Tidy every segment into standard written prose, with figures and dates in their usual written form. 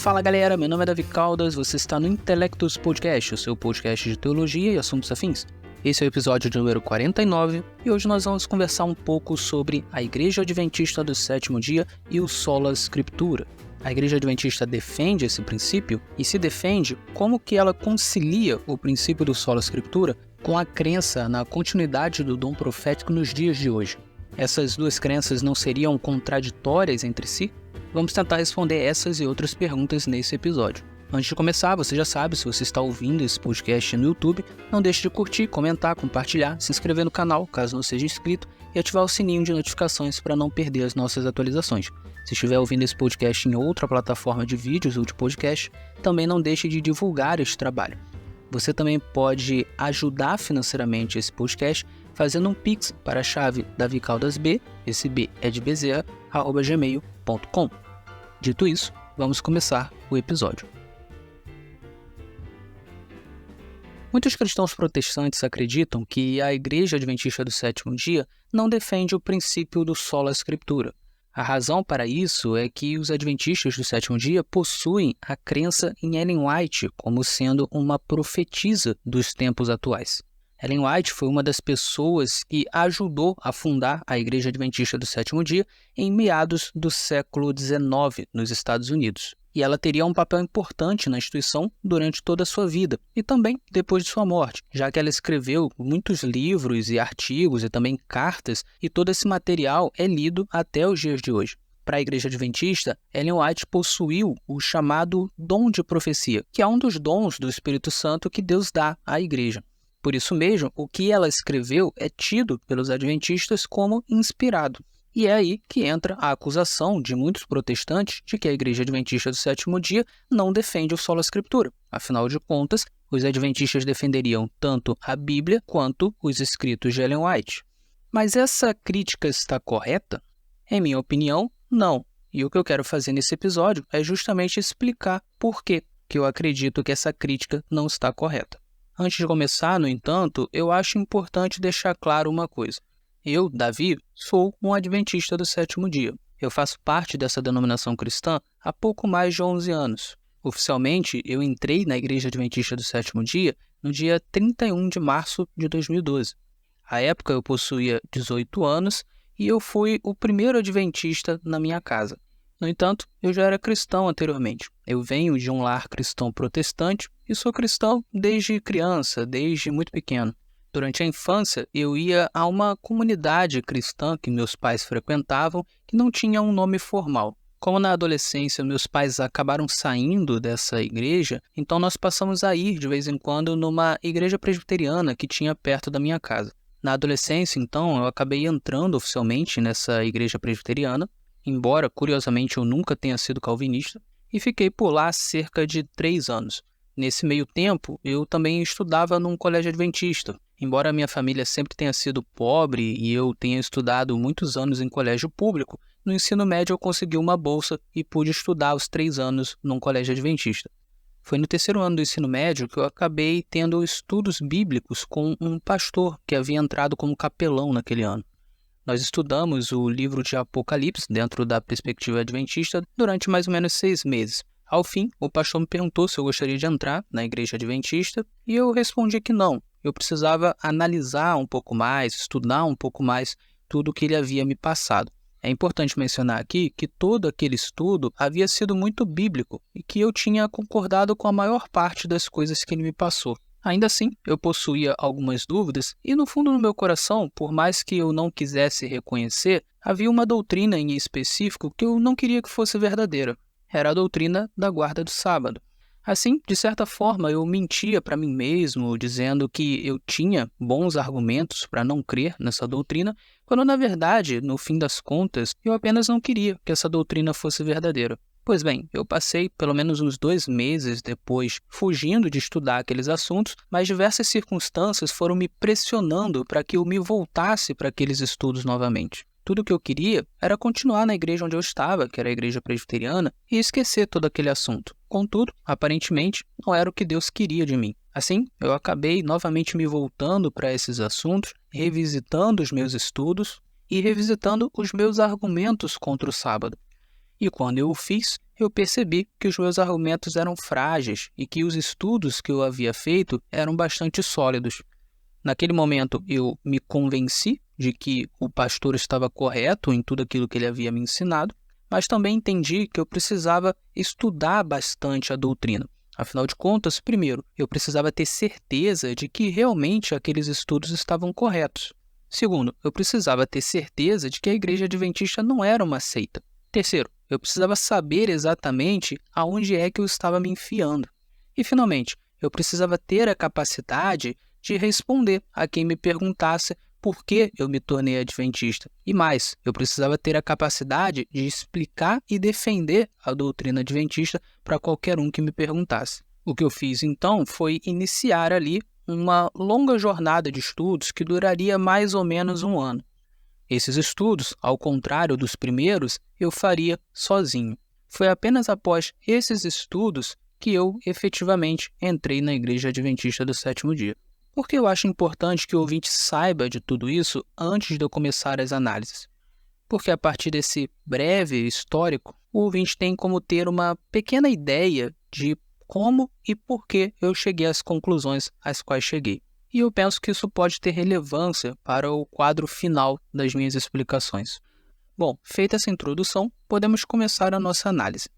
Fala galera, meu nome é Davi Caldas, você está no Intelectus Podcast, o seu podcast de teologia e assuntos afins. Esse é o episódio de número 49 e hoje nós vamos conversar um pouco sobre a Igreja Adventista do Sétimo Dia e o Sola Scriptura. A Igreja Adventista defende esse princípio e se defende como que ela concilia o princípio do Sola Scriptura com a crença na continuidade do dom profético nos dias de hoje. Essas duas crenças não seriam contraditórias entre si? Vamos tentar responder essas e outras perguntas nesse episódio. Antes de começar, você já sabe, se você está ouvindo esse podcast no YouTube, não deixe de curtir, comentar, compartilhar, se inscrever no canal, caso não seja inscrito, e ativar o sininho de notificações para não perder as nossas atualizações. Se estiver ouvindo esse podcast em outra plataforma de vídeos ou de podcast, também não deixe de divulgar este trabalho. Você também pode ajudar financeiramente esse podcast fazendo um Pix para a chave davicaldasb, esse B é de Bezerra, @gmail.com. Dito isso, vamos começar o episódio. Muitos cristãos protestantes acreditam que a Igreja Adventista do Sétimo Dia não defende o princípio do Sola Scriptura. A razão para isso é que os Adventistas do Sétimo Dia possuem a crença em Ellen White como sendo uma profetisa dos tempos atuais. Ellen White foi uma das pessoas que ajudou a fundar a Igreja Adventista do Sétimo Dia em meados do século XIX nos Estados Unidos. E ela teria um papel importante na instituição durante toda a sua vida e também depois de sua morte, já que ela escreveu muitos livros e artigos e também cartas, e todo esse material é lido até os dias de hoje. Para a Igreja Adventista, Ellen White possuiu o chamado dom de profecia, que é um dos dons do Espírito Santo que Deus dá à Igreja. Por isso mesmo, o que ela escreveu é tido pelos adventistas como inspirado. E é aí que entra a acusação de muitos protestantes de que a Igreja Adventista do Sétimo Dia não defende o Sola Scriptura. Afinal de contas, os adventistas defenderiam tanto a Bíblia quanto os escritos de Ellen White. Mas essa crítica está correta? Em minha opinião, não. E o que eu quero fazer nesse episódio é justamente explicar por que eu acredito que essa crítica não está correta. Antes de começar, no entanto, eu acho importante deixar claro uma coisa. Eu, Davi, sou um adventista do sétimo dia. Eu faço parte dessa denominação cristã há pouco mais de 11 anos. Oficialmente, eu entrei na Igreja Adventista do Sétimo Dia no dia 31 de março de 2012. À época, eu possuía 18 anos e eu fui o primeiro adventista na minha casa. No entanto, eu já era cristão anteriormente. Eu venho de um lar cristão protestante e sou cristão desde criança, desde muito pequeno. Durante a infância, eu ia a uma comunidade cristã que meus pais frequentavam que não tinha um nome formal. Como na adolescência meus pais acabaram saindo dessa igreja, então nós passamos a ir de vez em quando numa igreja presbiteriana que tinha perto da minha casa. Na adolescência, então, eu acabei entrando oficialmente nessa igreja presbiteriana, embora, curiosamente, eu nunca tenha sido calvinista, e fiquei por lá cerca de 3 anos. Nesse meio tempo, eu também estudava num colégio adventista. Embora a minha família sempre tenha sido pobre e eu tenha estudado muitos anos em colégio público, no ensino médio eu consegui uma bolsa e pude estudar os 3 anos num colégio adventista. Foi no 3º ano do ensino médio que eu acabei tendo estudos bíblicos com um pastor que havia entrado como capelão naquele ano. Nós estudamos o livro de Apocalipse dentro da perspectiva adventista durante mais ou menos 6 meses. Ao fim, o pastor me perguntou se eu gostaria de entrar na igreja adventista e eu respondi que não. Eu precisava analisar um pouco mais, estudar um pouco mais tudo o que ele havia me passado. É importante mencionar aqui que todo aquele estudo havia sido muito bíblico e que eu tinha concordado com a maior parte das coisas que ele me passou. Ainda assim, eu possuía algumas dúvidas e, no fundo do meu coração, por mais que eu não quisesse reconhecer, havia uma doutrina em específico que eu não queria que fosse verdadeira. Era a doutrina da guarda do sábado. Assim, de certa forma, eu mentia para mim mesmo, dizendo que eu tinha bons argumentos para não crer nessa doutrina, quando, na verdade, no fim das contas, eu apenas não queria que essa doutrina fosse verdadeira. Pois bem, eu passei pelo menos uns 2 meses depois fugindo de estudar aqueles assuntos, mas diversas circunstâncias foram me pressionando para que eu me voltasse para aqueles estudos novamente. Tudo o que eu queria era continuar na igreja onde eu estava, que era a igreja presbiteriana, e esquecer todo aquele assunto. Contudo, aparentemente, não era o que Deus queria de mim. Assim, eu acabei novamente me voltando para esses assuntos, revisitando os meus estudos e revisitando os meus argumentos contra o sábado. E quando eu o fiz, eu percebi que os meus argumentos eram frágeis e que os estudos que eu havia feito eram bastante sólidos. Naquele momento, eu me convenci de que o pastor estava correto em tudo aquilo que ele havia me ensinado, mas também entendi que eu precisava estudar bastante a doutrina. Afinal de contas, primeiro, eu precisava ter certeza de que realmente aqueles estudos estavam corretos. Segundo, eu precisava ter certeza de que a Igreja Adventista não era uma seita. Terceiro, eu precisava saber exatamente aonde é que eu estava me enfiando. E, finalmente, eu precisava ter a capacidade de responder a quem me perguntasse por que eu me tornei adventista. E mais, eu precisava ter a capacidade de explicar e defender a doutrina adventista para qualquer um que me perguntasse. O que eu fiz, então, foi iniciar ali uma longa jornada de estudos que duraria mais ou menos um ano. Esses estudos, ao contrário dos primeiros, eu faria sozinho. Foi apenas após esses estudos que eu efetivamente entrei na Igreja Adventista do Sétimo Dia. Por que eu acho importante que o ouvinte saiba de tudo isso antes de eu começar as análises? Porque a partir desse breve histórico, o ouvinte tem como ter uma pequena ideia de como e por que eu cheguei às conclusões às quais cheguei. E eu penso que isso pode ter relevância para o quadro final das minhas explicações. Bom, feita essa introdução, podemos começar a nossa análise.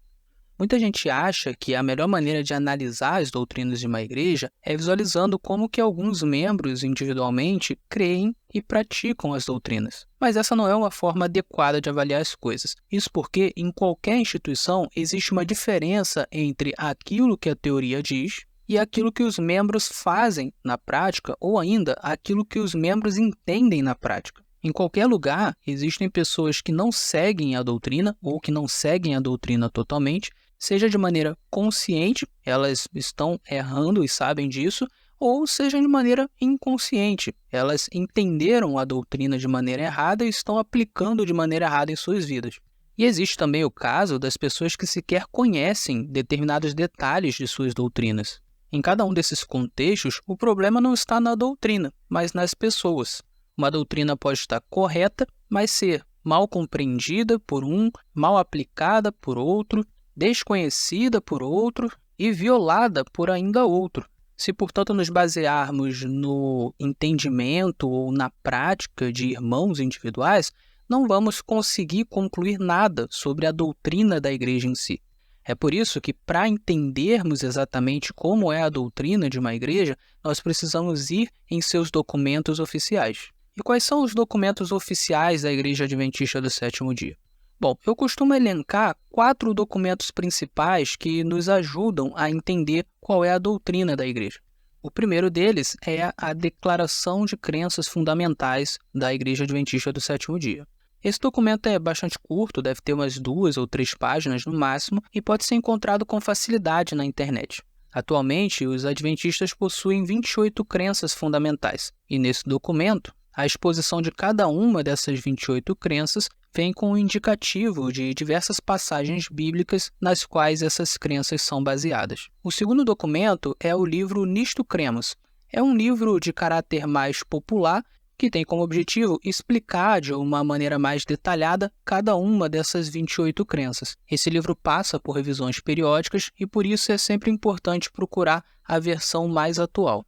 Muita gente acha que a melhor maneira de analisar as doutrinas de uma igreja é visualizando como que alguns membros individualmente creem e praticam as doutrinas. Mas essa não é uma forma adequada de avaliar as coisas. Isso porque em qualquer instituição existe uma diferença entre aquilo que a teoria diz e aquilo que os membros fazem na prática ou ainda aquilo que os membros entendem na prática. Em qualquer lugar, existem pessoas que não seguem a doutrina ou que não seguem a doutrina totalmente, seja de maneira consciente, elas estão errando e sabem disso, ou seja de maneira inconsciente, elas entenderam a doutrina de maneira errada e estão aplicando de maneira errada em suas vidas. E existe também o caso das pessoas que sequer conhecem determinados detalhes de suas doutrinas. Em cada um desses contextos, o problema não está na doutrina, mas nas pessoas. Uma doutrina pode estar correta, mas ser mal compreendida por um, mal aplicada por outro, desconhecida por outro e violada por ainda outro. Se, portanto, nos basearmos no entendimento ou na prática de irmãos individuais, não vamos conseguir concluir nada sobre a doutrina da igreja em si. É por isso que, para entendermos exatamente como é a doutrina de uma igreja, nós precisamos ir em seus documentos oficiais. E quais são os documentos oficiais da Igreja Adventista do Sétimo Dia? Bom, eu costumo elencar 4 documentos principais que nos ajudam a entender qual é a doutrina da igreja. O primeiro deles é a Declaração de Crenças Fundamentais da Igreja Adventista do Sétimo Dia. Esse documento é bastante curto, deve ter umas 2 ou 3 páginas no máximo e pode ser encontrado com facilidade na internet. Atualmente, os adventistas possuem 28 crenças fundamentais e nesse documento, a exposição de cada uma dessas 28 crenças vem com um indicativo de diversas passagens bíblicas nas quais essas crenças são baseadas. O segundo documento é o livro Nisto Cremos. É um livro de caráter mais popular que tem como objetivo explicar de uma maneira mais detalhada cada uma dessas 28 crenças. Esse livro passa por revisões periódicas e por isso é sempre importante procurar a versão mais atual.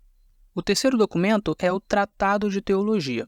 O terceiro documento é o Tratado de Teologia.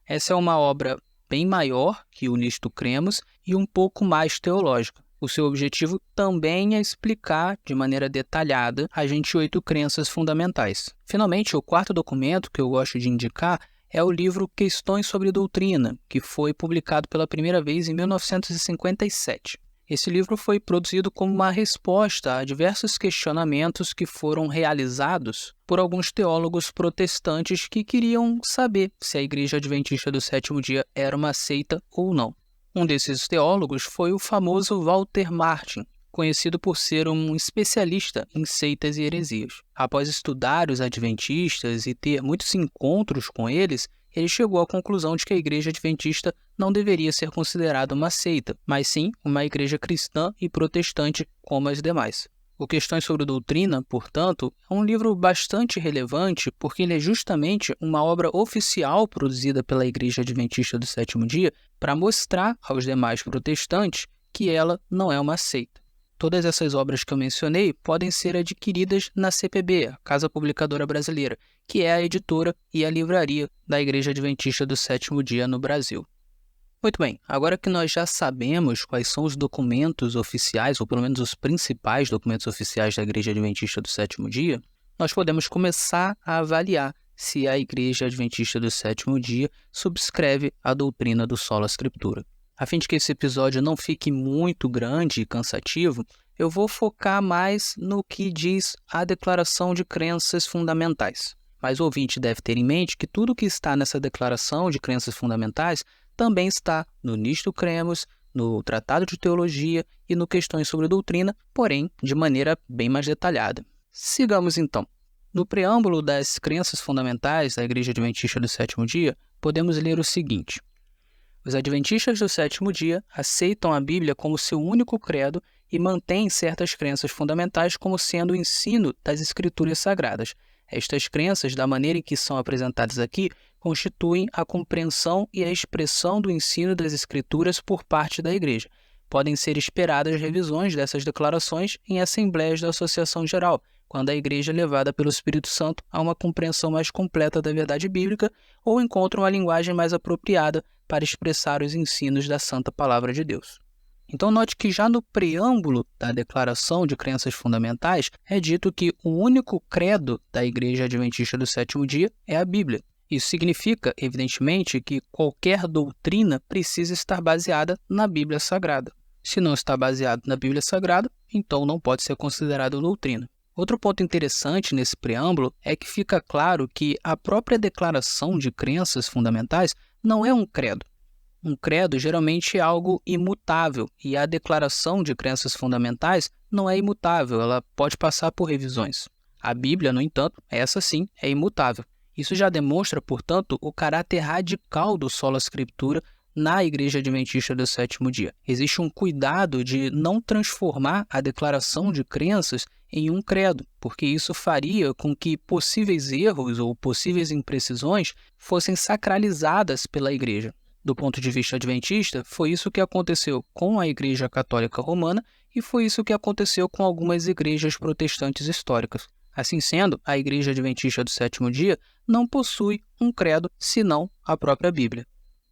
Essa é uma obra bem maior que o Nisto Cremos e um pouco mais teológica. O seu objetivo também é explicar de maneira detalhada as 28 crenças fundamentais. Finalmente, o quarto documento que eu gosto de indicar é o livro Questões sobre Doutrina, que foi publicado pela primeira vez em 1957. Esse livro foi produzido como uma resposta a diversos questionamentos que foram realizados por alguns teólogos protestantes que queriam saber se a Igreja Adventista do Sétimo Dia era uma seita ou não. Um desses teólogos foi o famoso Walter Martin, conhecido por ser um especialista em seitas e heresias. Após estudar os adventistas e ter muitos encontros com eles, ele chegou à conclusão de que a Igreja Adventista não deveria ser considerada uma seita, mas sim uma igreja cristã e protestante como as demais. O Questões sobre Doutrina, portanto, é um livro bastante relevante porque ele é justamente uma obra oficial produzida pela Igreja Adventista do Sétimo Dia para mostrar aos demais protestantes que ela não é uma seita. Todas essas obras que eu mencionei podem ser adquiridas na CPB, a Casa Publicadora Brasileira, que é a editora e a livraria da Igreja Adventista do Sétimo Dia no Brasil. Muito bem, agora que nós já sabemos quais são os documentos oficiais, ou pelo menos os principais documentos oficiais da Igreja Adventista do Sétimo Dia, nós podemos começar a avaliar se a Igreja Adventista do Sétimo Dia subscreve a doutrina do Sola Scriptura. A fim de que esse episódio não fique muito grande e cansativo, eu vou focar mais no que diz a Declaração de Crenças Fundamentais. Mas o ouvinte deve ter em mente que tudo que está nessa Declaração de Crenças Fundamentais também está no Nisto Cremus, no Tratado de Teologia e no Questões sobre Doutrina, porém de maneira bem mais detalhada. Sigamos então. No preâmbulo das Crenças Fundamentais da Igreja Adventista do Sétimo Dia, podemos ler o seguinte: os Adventistas do Sétimo Dia aceitam a Bíblia como seu único credo e mantêm certas crenças fundamentais como sendo o ensino das Escrituras Sagradas. Estas crenças, da maneira em que são apresentadas aqui, constituem a compreensão e a expressão do ensino das Escrituras por parte da Igreja. Podem ser esperadas revisões dessas declarações em assembleias da Associação Geral, quando a Igreja é levada pelo Espírito Santo a uma compreensão mais completa da verdade bíblica ou encontra uma linguagem mais apropriada para expressar os ensinos da Santa Palavra de Deus. Então note que já no preâmbulo da Declaração de Crenças Fundamentais é dito que o único credo da Igreja Adventista do Sétimo Dia é a Bíblia. Isso significa, evidentemente, que qualquer doutrina precisa estar baseada na Bíblia Sagrada. Se não está baseado na Bíblia Sagrada, então não pode ser considerado doutrina. Outro ponto interessante nesse preâmbulo é que fica claro que a própria Declaração de Crenças Fundamentais não é um credo. Um credo geralmente é algo imutável e a Declaração de Crenças Fundamentais não é imutável, ela pode passar por revisões. A Bíblia, no entanto, essa sim é imutável. Isso já demonstra, portanto, o caráter radical do Sola Scriptura na Igreja Adventista do Sétimo Dia. Existe um cuidado de não transformar a declaração de crenças em um credo, porque isso faria com que possíveis erros ou possíveis imprecisões fossem sacralizadas pela Igreja. Do ponto de vista adventista, foi isso que aconteceu com a Igreja Católica Romana e foi isso que aconteceu com algumas igrejas protestantes históricas. Assim sendo, a Igreja Adventista do Sétimo Dia não possui um credo, senão a própria Bíblia.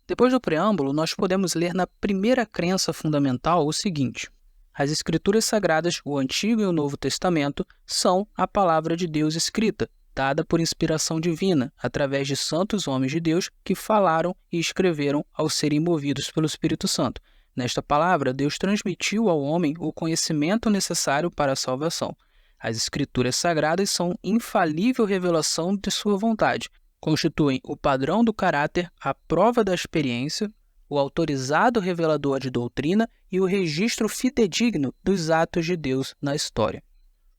Depois do preâmbulo, nós podemos ler na primeira crença fundamental o seguinte: as Escrituras Sagradas, o Antigo e o Novo Testamento, são a palavra de Deus escrita, dada por inspiração divina, através de santos homens de Deus que falaram e escreveram ao serem movidos pelo Espírito Santo. Nesta palavra, Deus transmitiu ao homem o conhecimento necessário para a salvação. As Escrituras Sagradas são infalível revelação de sua vontade, constituem o padrão do caráter, a prova da experiência, o autorizado revelador de doutrina e o registro fidedigno dos atos de Deus na história.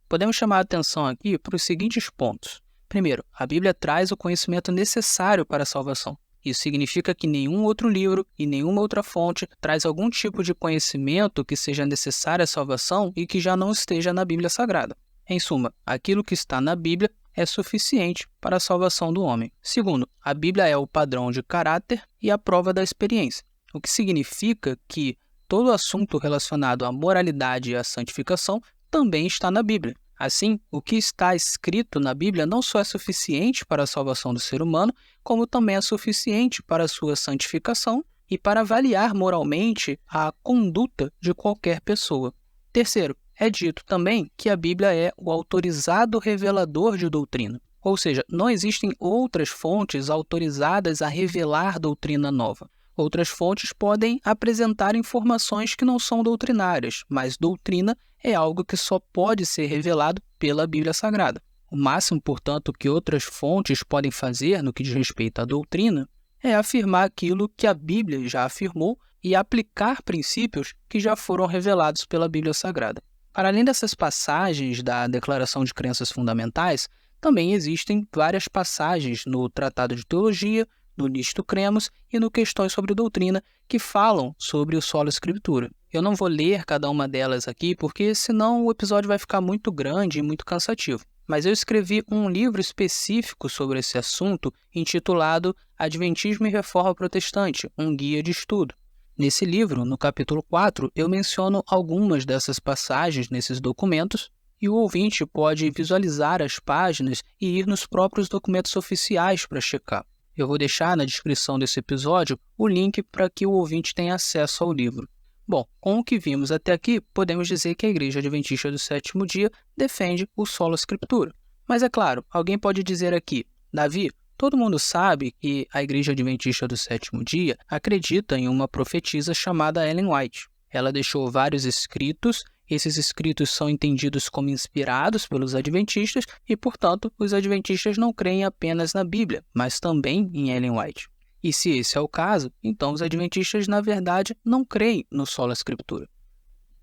Podemos chamar a atenção aqui para os seguintes pontos. Primeiro, a Bíblia traz o conhecimento necessário para a salvação. Isso significa que nenhum outro livro e nenhuma outra fonte traz algum tipo de conhecimento que seja necessário à salvação e que já não esteja na Bíblia Sagrada. Em suma, aquilo que está na Bíblia é suficiente para a salvação do homem. Segundo, a Bíblia é o padrão de caráter e a prova da experiência, o que significa que todo assunto relacionado à moralidade e à santificação também está na Bíblia. Assim, o que está escrito na Bíblia não só é suficiente para a salvação do ser humano, como também é suficiente para a sua santificação e para avaliar moralmente a conduta de qualquer pessoa. Terceiro, é dito também que a Bíblia é o autorizado revelador de doutrina. Ou seja, não existem outras fontes autorizadas a revelar doutrina nova. Outras fontes podem apresentar informações que não são doutrinárias, mas doutrina é algo que só pode ser revelado pela Bíblia Sagrada. O máximo, portanto, que outras fontes podem fazer no que diz respeito à doutrina é afirmar aquilo que a Bíblia já afirmou e aplicar princípios que já foram revelados pela Bíblia Sagrada. Para além dessas passagens da Declaração de Crenças Fundamentais, também existem várias passagens no Tratado de Teologia, no Nisto Cremus e no Questões sobre Doutrina que falam sobre o Sola Scriptura. Eu não vou ler cada uma delas aqui, porque senão o episódio vai ficar muito grande e muito cansativo. Mas eu escrevi um livro específico sobre esse assunto, intitulado Adventismo e Reforma Protestante, um guia de estudo. Nesse livro, no capítulo 4, eu menciono algumas dessas passagens nesses documentos e o ouvinte pode visualizar as páginas e ir nos próprios documentos oficiais para checar. Eu vou deixar na descrição desse episódio o link para que o ouvinte tenha acesso ao livro. Bom, com o que vimos até aqui, podemos dizer que a Igreja Adventista do Sétimo Dia defende o Sola Scriptura. Mas é claro, alguém pode dizer aqui, Davi, todo mundo sabe que a Igreja Adventista do Sétimo Dia acredita em uma profetisa chamada Ellen White. Ela deixou vários escritos, esses escritos são entendidos como inspirados pelos adventistas e, portanto, os adventistas não creem apenas na Bíblia, mas também em Ellen White. E se esse é o caso, então os adventistas, na verdade, não creem no Sola Scriptura.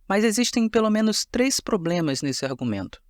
Mas existem pelo menos 3 problemas nesse argumento.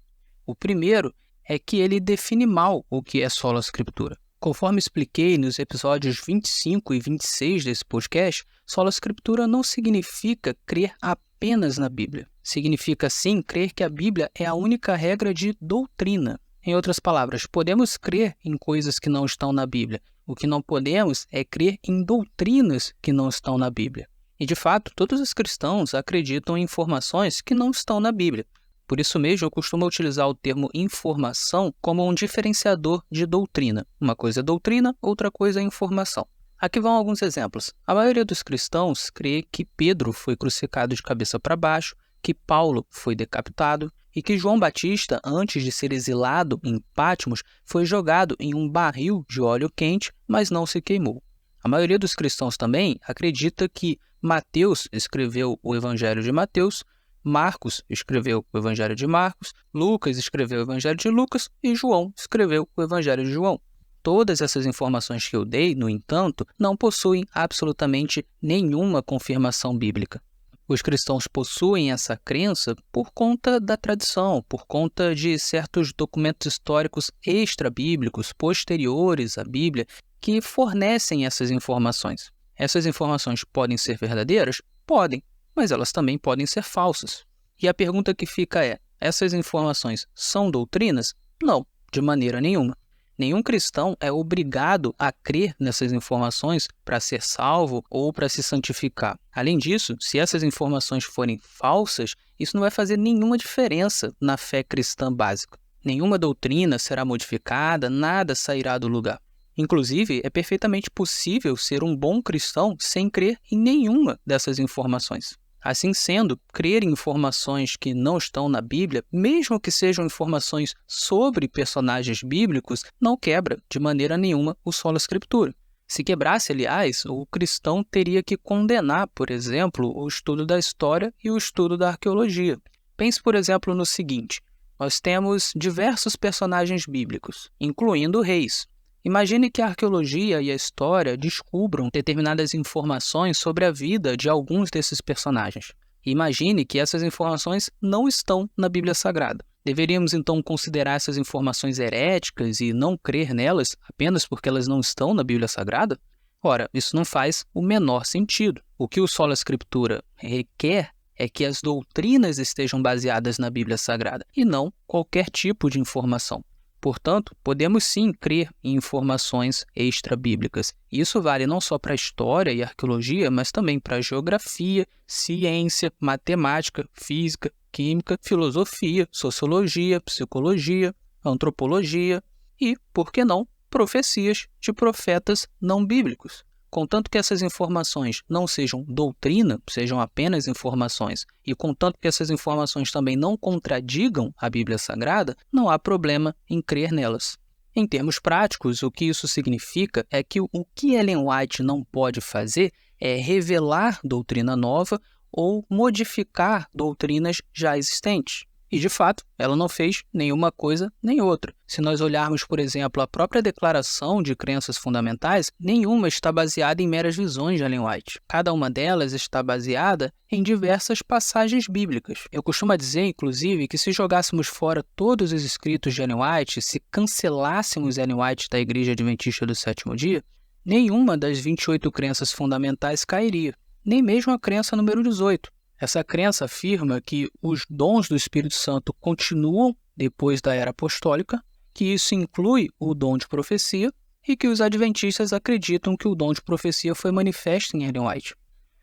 O primeiro é que ele define mal o que é Sola Scriptura. Conforme expliquei nos episódios 25 e 26 desse podcast, Sola Scriptura não significa crer apenas na Bíblia. Significa, sim, crer que a Bíblia é a única regra de doutrina. Em outras palavras, podemos crer em coisas que não estão na Bíblia. O que não podemos é crer em doutrinas que não estão na Bíblia. E, de fato, todos os cristãos acreditam em informações que não estão na Bíblia. Por isso mesmo, eu costumo utilizar o termo informação como um diferenciador de doutrina. Uma coisa é doutrina, outra coisa é informação. Aqui vão alguns exemplos. A maioria dos cristãos crê que Pedro foi crucificado de cabeça para baixo, que Paulo foi decapitado e que João Batista, antes de ser exilado em Patmos, foi jogado em um barril de óleo quente, mas não se queimou. A maioria dos cristãos também acredita que Mateus escreveu o Evangelho de Mateus, Marcos escreveu o Evangelho de Marcos, Lucas escreveu o Evangelho de Lucas e João escreveu o Evangelho de João. Todas essas informações que eu dei, no entanto, não possuem absolutamente nenhuma confirmação bíblica. Os cristãos possuem essa crença por conta da tradição, por conta de certos documentos históricos extra-bíblicos, posteriores à Bíblia, que fornecem essas informações. Essas informações podem ser verdadeiras? Podem, mas elas também podem ser falsas. E a pergunta que fica é, essas informações são doutrinas? Não, de maneira nenhuma. Nenhum cristão é obrigado a crer nessas informações para ser salvo ou para se santificar. Além disso, se essas informações forem falsas, isso não vai fazer nenhuma diferença na fé cristã básica. Nenhuma doutrina será modificada, nada sairá do lugar. Inclusive, é perfeitamente possível ser um bom cristão sem crer em nenhuma dessas informações. Assim sendo, crer em informações que não estão na Bíblia, mesmo que sejam informações sobre personagens bíblicos, não quebra de maneira nenhuma o Sola Scriptura. Se quebrasse, aliás, o cristão teria que condenar, por exemplo, o estudo da história e o estudo da arqueologia. Pense, por exemplo, no seguinte: nós temos diversos personagens bíblicos, incluindo reis. Imagine que a arqueologia e a história descubram determinadas informações sobre a vida de alguns desses personagens. Imagine que essas informações não estão na Bíblia Sagrada. Deveríamos então considerar essas informações heréticas e não crer nelas apenas porque elas não estão na Bíblia Sagrada? Ora, isso não faz o menor sentido. O que o Sola Scriptura requer é que as doutrinas estejam baseadas na Bíblia Sagrada e não qualquer tipo de informação. Portanto, podemos sim crer em informações extra-bíblicas. Isso vale não só para a história e arqueologia, mas também para a geografia, ciência, matemática, física, química, filosofia, sociologia, psicologia, antropologia e, por que não, profecias de profetas não bíblicos. Contanto que essas informações não sejam doutrina, sejam apenas informações, e contanto que essas informações também não contradigam a Bíblia Sagrada, não há problema em crer nelas. Em termos práticos, o que isso significa é que o que Ellen White não pode fazer é revelar doutrina nova ou modificar doutrinas já existentes. E, de fato, ela não fez nenhuma coisa nem outra. Se nós olharmos, por exemplo, a própria Declaração de Crenças Fundamentais, nenhuma está baseada em meras visões de Ellen White. Cada uma delas está baseada em diversas passagens bíblicas. Eu costumo dizer, inclusive, que se jogássemos fora todos os escritos de Ellen White, se cancelássemos Ellen White da Igreja Adventista do Sétimo Dia, nenhuma das 28 crenças fundamentais cairia, nem mesmo a crença número 18. Essa crença afirma que os dons do Espírito Santo continuam depois da era apostólica, que isso inclui o dom de profecia e que os adventistas acreditam que o dom de profecia foi manifesto em Ellen White.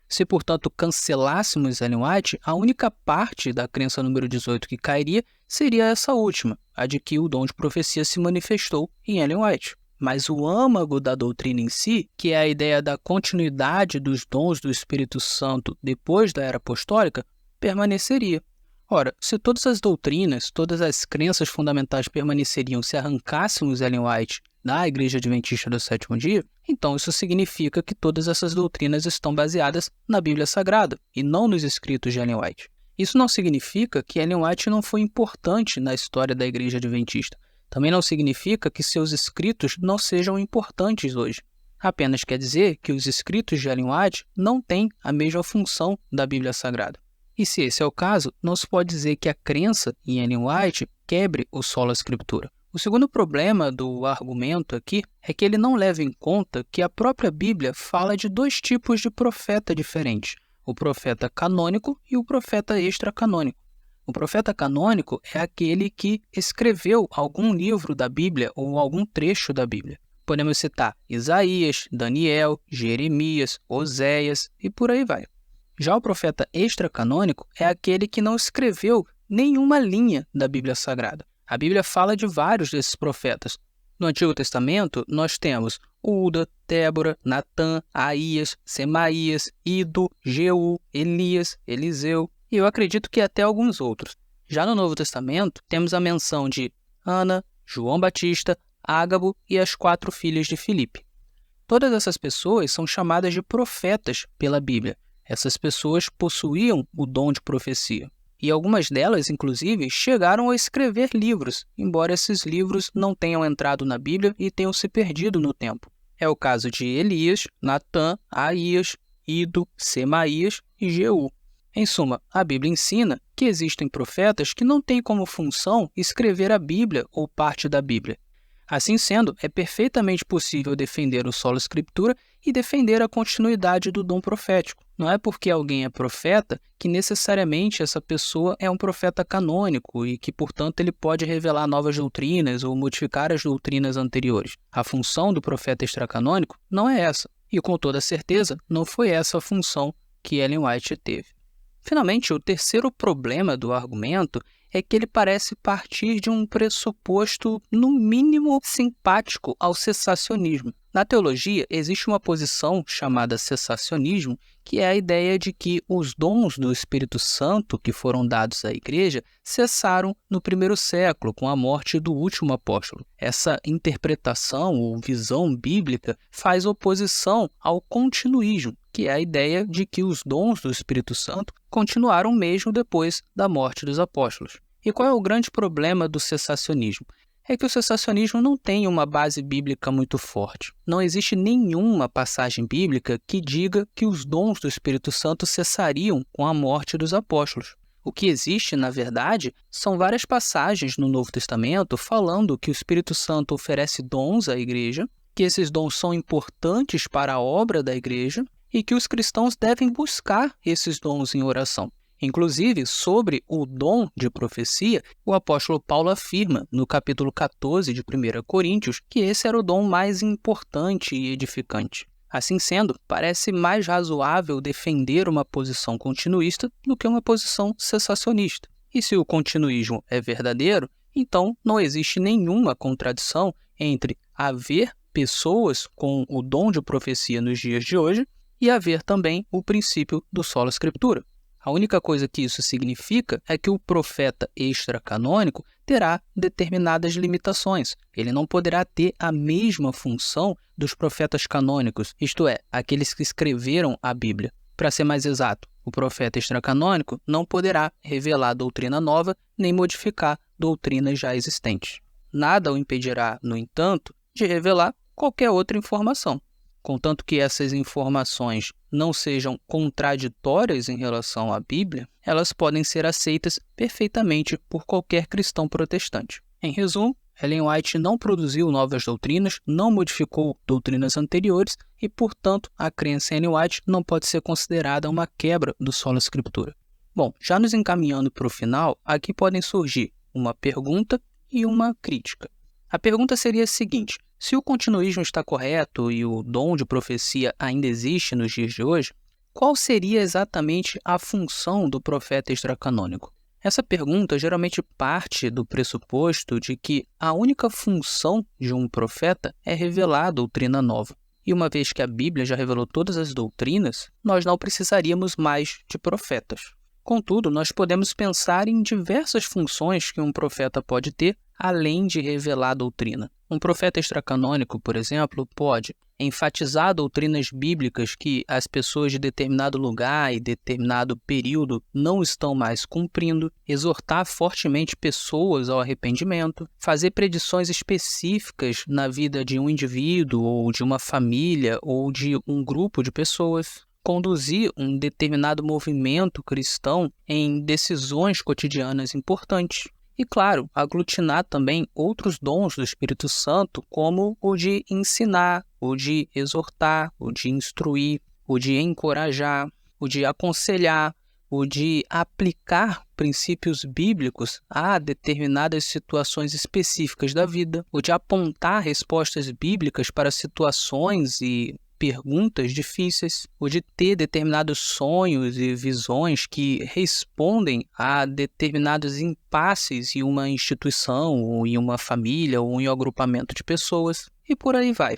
Se, portanto, cancelássemos Ellen White, a única parte da crença número 18 que cairia seria essa última, a de que o dom de profecia se manifestou em Ellen White. Mas o âmago da doutrina em si, que é a ideia da continuidade dos dons do Espírito Santo depois da era apostólica, permaneceria. Ora, se todas as doutrinas, todas as crenças fundamentais permaneceriam se arrancássemos Ellen White da Igreja Adventista do Sétimo Dia, então isso significa que todas essas doutrinas estão baseadas na Bíblia Sagrada e não nos escritos de Ellen White. Isso não significa que Ellen White não foi importante na história da Igreja Adventista. Também não significa que seus escritos não sejam importantes hoje. Apenas quer dizer que os escritos de Ellen White não têm a mesma função da Bíblia Sagrada. E se esse é o caso, não se pode dizer que a crença em Ellen White quebre o sola scriptura. O segundo problema do argumento aqui é que ele não leva em conta que a própria Bíblia fala de dois tipos de profeta diferentes, o profeta canônico e o profeta extracanônico. O profeta canônico é aquele que escreveu algum livro da Bíblia ou algum trecho da Bíblia. Podemos citar Isaías, Daniel, Jeremias, Oséias e por aí vai. Já o profeta extracanônico é aquele que não escreveu nenhuma linha da Bíblia Sagrada. A Bíblia fala de vários desses profetas. No Antigo Testamento, nós temos Uda, Débora, Natã, Aías, Semaías, Ido, Jeú, Elias, Eliseu e eu acredito que até alguns outros. Já no Novo Testamento, temos a menção de Ana, João Batista, Ágabo e as 4 filhas de Filipe. Todas essas pessoas são chamadas de profetas pela Bíblia. Essas pessoas possuíam o dom de profecia. E algumas delas, inclusive, chegaram a escrever livros, embora esses livros não tenham entrado na Bíblia e tenham se perdido no tempo. É o caso de Elias, Natã, Aías, Ido, Semaías e Jeú. Em suma, a Bíblia ensina que existem profetas que não têm como função escrever a Bíblia ou parte da Bíblia. Assim sendo, é perfeitamente possível defender o sola scriptura e defender a continuidade do dom profético. Não é porque alguém é profeta que necessariamente essa pessoa é um profeta canônico e que, portanto, ele pode revelar novas doutrinas ou modificar as doutrinas anteriores. A função do profeta extracanônico não é essa, e com toda certeza não foi essa a função que Ellen White teve. Finalmente, o terceiro problema do argumento é que ele parece partir de um pressuposto, no mínimo, simpático ao cessacionismo. Na teologia, existe uma posição chamada cessacionismo, que é a ideia de que os dons do Espírito Santo que foram dados à Igreja cessaram no primeiro século, com a morte do último apóstolo. Essa interpretação ou visão bíblica faz oposição ao continuismo, que é a ideia de que os dons do Espírito Santo continuaram mesmo depois da morte dos apóstolos. E qual é o grande problema do cessacionismo? É que o cessacionismo não tem uma base bíblica muito forte. Não existe nenhuma passagem bíblica que diga que os dons do Espírito Santo cessariam com a morte dos apóstolos. O que existe, na verdade, são várias passagens no Novo Testamento falando que o Espírito Santo oferece dons à igreja, que esses dons são importantes para a obra da igreja e que os cristãos devem buscar esses dons em oração. Inclusive, sobre o dom de profecia, o apóstolo Paulo afirma, no capítulo 14 de 1 Coríntios, que esse era o dom mais importante e edificante. Assim sendo, parece mais razoável defender uma posição continuista do que uma posição cessacionista. E se o continuismo é verdadeiro, então não existe nenhuma contradição entre haver pessoas com o dom de profecia nos dias de hoje e haver também o princípio do sola scriptura. A única coisa que isso significa é que o profeta extracanônico terá determinadas limitações. Ele não poderá ter a mesma função dos profetas canônicos, isto é, aqueles que escreveram a Bíblia. Para ser mais exato, o profeta extracanônico não poderá revelar doutrina nova nem modificar doutrinas já existentes. Nada o impedirá, no entanto, de revelar qualquer outra informação. Contanto que essas informações não sejam contraditórias em relação à Bíblia, elas podem ser aceitas perfeitamente por qualquer cristão protestante. Em resumo, Ellen White não produziu novas doutrinas, não modificou doutrinas anteriores e, portanto, a crença em Ellen White não pode ser considerada uma quebra do sola scriptura. Bom, já nos encaminhando para o final, aqui podem surgir uma pergunta e uma crítica. A pergunta seria a seguinte: se o continuismo está correto e o dom de profecia ainda existe nos dias de hoje, qual seria exatamente a função do profeta extracanônico? Essa pergunta geralmente parte do pressuposto de que a única função de um profeta é revelar a doutrina nova. E uma vez que a Bíblia já revelou todas as doutrinas, nós não precisaríamos mais de profetas. Contudo, nós podemos pensar em diversas funções que um profeta pode ter, além de revelar a doutrina. Um profeta extracanônico, por exemplo, pode enfatizar doutrinas bíblicas que as pessoas de determinado lugar e determinado período não estão mais cumprindo, exortar fortemente pessoas ao arrependimento, fazer predições específicas na vida de um indivíduo ou de uma família ou de um grupo de pessoas, conduzir um determinado movimento cristão em decisões cotidianas importantes. E, claro, aglutinar também outros dons do Espírito Santo, como o de ensinar, o de exortar, o de instruir, o de encorajar, o de aconselhar, o de aplicar princípios bíblicos a determinadas situações específicas da vida, o de apontar respostas bíblicas para situações e perguntas difíceis, ou de ter determinados sonhos e visões que respondem a determinados impasses em uma instituição, ou em uma família, ou em um agrupamento de pessoas, e por aí vai.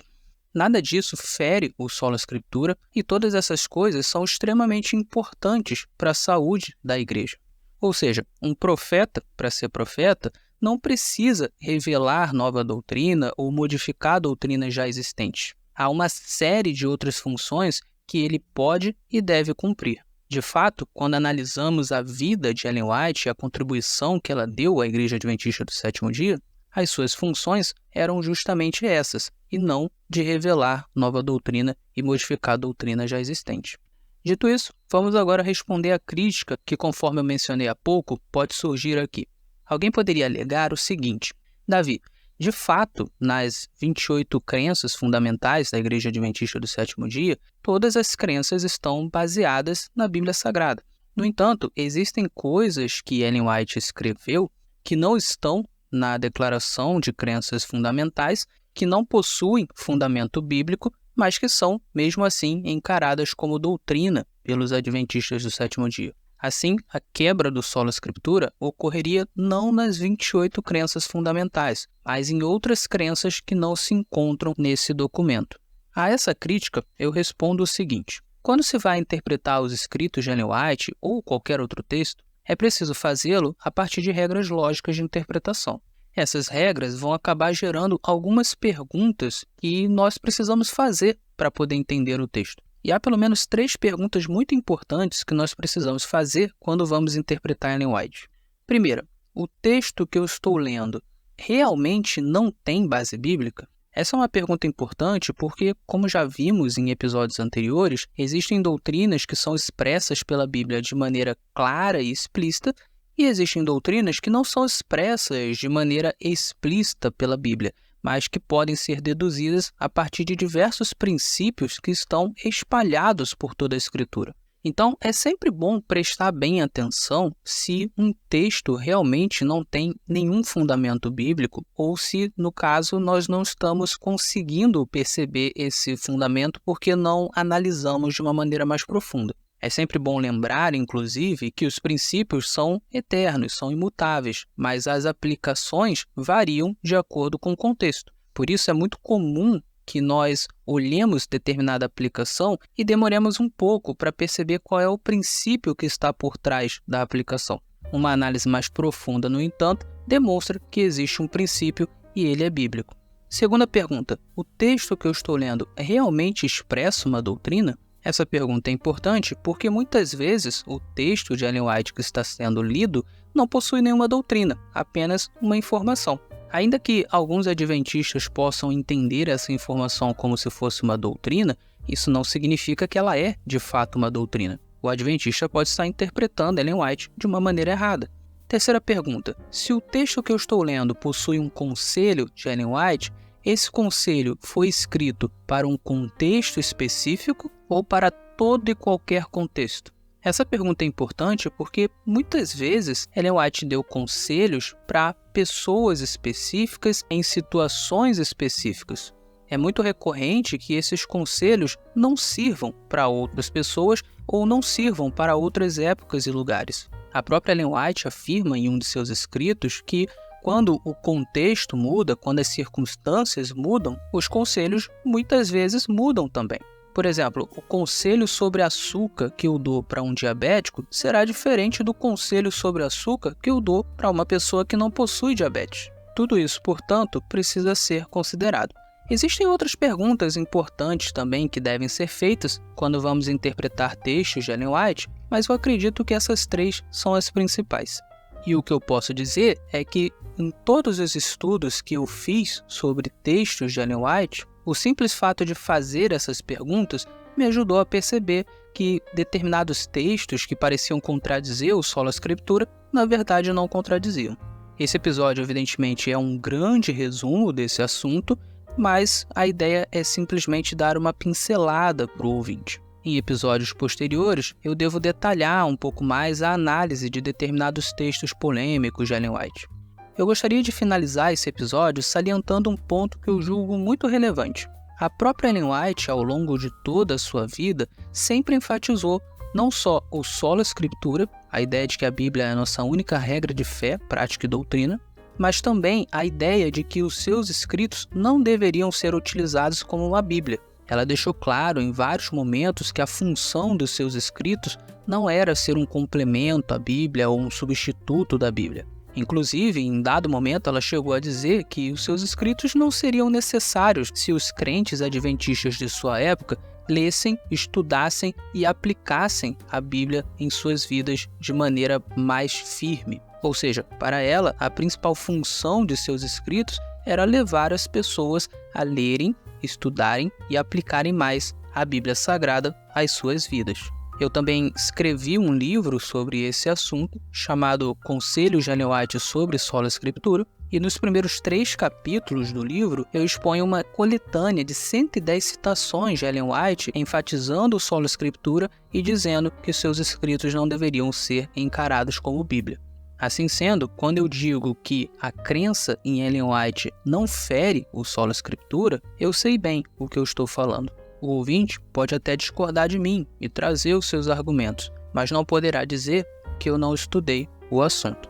Nada disso fere o sola scriptura, e todas essas coisas são extremamente importantes para a saúde da igreja. Ou seja, um profeta, para ser profeta, não precisa revelar nova doutrina ou modificar doutrinas já existentes. Há uma série de outras funções que ele pode e deve cumprir. De fato, quando analisamos a vida de Ellen White e a contribuição que ela deu à Igreja Adventista do Sétimo Dia, as suas funções eram justamente essas, e não de revelar nova doutrina e modificar a doutrina já existente. Dito isso, vamos agora responder à crítica que, conforme eu mencionei há pouco, pode surgir aqui. Alguém poderia alegar o seguinte: Davi, de fato, nas 28 crenças fundamentais da Igreja Adventista do Sétimo Dia, todas as crenças estão baseadas na Bíblia Sagrada. No entanto, existem coisas que Ellen White escreveu que não estão na Declaração de Crenças Fundamentais, que não possuem fundamento bíblico, mas que são, mesmo assim, encaradas como doutrina pelos Adventistas do Sétimo Dia. Assim, a quebra do sola scriptura ocorreria não nas 28 crenças fundamentais, mas em outras crenças que não se encontram nesse documento. A essa crítica, eu respondo o seguinte: quando se vai interpretar os escritos de Ellen White ou qualquer outro texto, é preciso fazê-lo a partir de regras lógicas de interpretação. Essas regras vão acabar gerando algumas perguntas que nós precisamos fazer para poder entender o texto. E há pelo menos 3 perguntas muito importantes que nós precisamos fazer quando vamos interpretar Ellen White. Primeira, o texto que eu estou lendo realmente não tem base bíblica? Essa é uma pergunta importante porque, como já vimos em episódios anteriores, existem doutrinas que são expressas pela Bíblia de maneira clara e explícita, e existem doutrinas que não são expressas de maneira explícita pela Bíblia, mas que podem ser deduzidas a partir de diversos princípios que estão espalhados por toda a Escritura. Então, é sempre bom prestar bem atenção se um texto realmente não tem nenhum fundamento bíblico ou se, no caso, nós não estamos conseguindo perceber esse fundamento porque não analisamos de uma maneira mais profunda. É sempre bom lembrar, inclusive, que os princípios são eternos, são imutáveis, mas as aplicações variam de acordo com o contexto. Por isso é muito comum que nós olhemos determinada aplicação e demoremos um pouco para perceber qual é o princípio que está por trás da aplicação. Uma análise mais profunda, no entanto, demonstra que existe um princípio e ele é bíblico. Segunda pergunta: o texto que eu estou lendo realmente expressa uma doutrina? Essa pergunta é importante porque muitas vezes o texto de Ellen White que está sendo lido não possui nenhuma doutrina, apenas uma informação. Ainda que alguns adventistas possam entender essa informação como se fosse uma doutrina, isso não significa que ela é, de fato, uma doutrina. O adventista pode estar interpretando Ellen White de uma maneira errada. Terceira pergunta: se o texto que eu estou lendo possui um conselho de Ellen White, esse conselho foi escrito para um contexto específico ou para todo e qualquer contexto? Essa pergunta é importante porque, muitas vezes, Ellen White deu conselhos para pessoas específicas em situações específicas. É muito recorrente que esses conselhos não sirvam para outras pessoas ou não sirvam para outras épocas e lugares. A própria Ellen White afirma em um de seus escritos que, quando o contexto muda, quando as circunstâncias mudam, os conselhos muitas vezes mudam também. Por exemplo, o conselho sobre açúcar que eu dou para um diabético será diferente do conselho sobre açúcar que eu dou para uma pessoa que não possui diabetes. Tudo isso, portanto, precisa ser considerado. Existem outras perguntas importantes também que devem ser feitas quando vamos interpretar textos de Ellen White, mas eu acredito que essas 3 são as principais. E o que eu posso dizer é que, em todos os estudos que eu fiz sobre textos de Ellen White, o simples fato de fazer essas perguntas me ajudou a perceber que determinados textos que pareciam contradizer o Sola Scriptura, na verdade não contradiziam. Esse episódio, evidentemente, é um grande resumo desse assunto, mas a ideia é simplesmente dar uma pincelada para o ouvinte. Em episódios posteriores, eu devo detalhar um pouco mais a análise de determinados textos polêmicos de Ellen White. Eu gostaria de finalizar esse episódio salientando um ponto que eu julgo muito relevante. A própria Ellen White, ao longo de toda a sua vida, sempre enfatizou não só o Sola Scriptura, a ideia de que a Bíblia é a nossa única regra de fé, prática e doutrina, mas também a ideia de que os seus escritos não deveriam ser utilizados como uma Bíblia. Ela deixou claro em vários momentos que a função dos seus escritos não era ser um complemento à Bíblia ou um substituto da Bíblia. Inclusive, em dado momento, ela chegou a dizer que os seus escritos não seriam necessários se os crentes adventistas de sua época lessem, estudassem e aplicassem a Bíblia em suas vidas de maneira mais firme. Ou seja, para ela, a principal função de seus escritos era levar as pessoas a lerem, estudarem e aplicarem mais a Bíblia Sagrada às suas vidas. Eu também escrevi um livro sobre esse assunto, chamado Conselhos de Ellen White sobre Sola Scriptura, e nos primeiros 3 capítulos do livro eu exponho uma coletânea de 110 citações de Ellen White enfatizando o Sola Scriptura e dizendo que seus escritos não deveriam ser encarados como Bíblia. Assim sendo, quando eu digo que a crença em Ellen White não fere o Sola Scriptura, eu sei bem o que eu estou falando. O ouvinte pode até discordar de mim e trazer os seus argumentos, mas não poderá dizer que eu não estudei o assunto.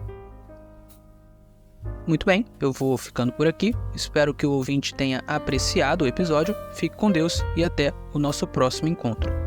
Muito bem, eu vou ficando por aqui. Espero que o ouvinte tenha apreciado o episódio. Fique com Deus e até o nosso próximo encontro.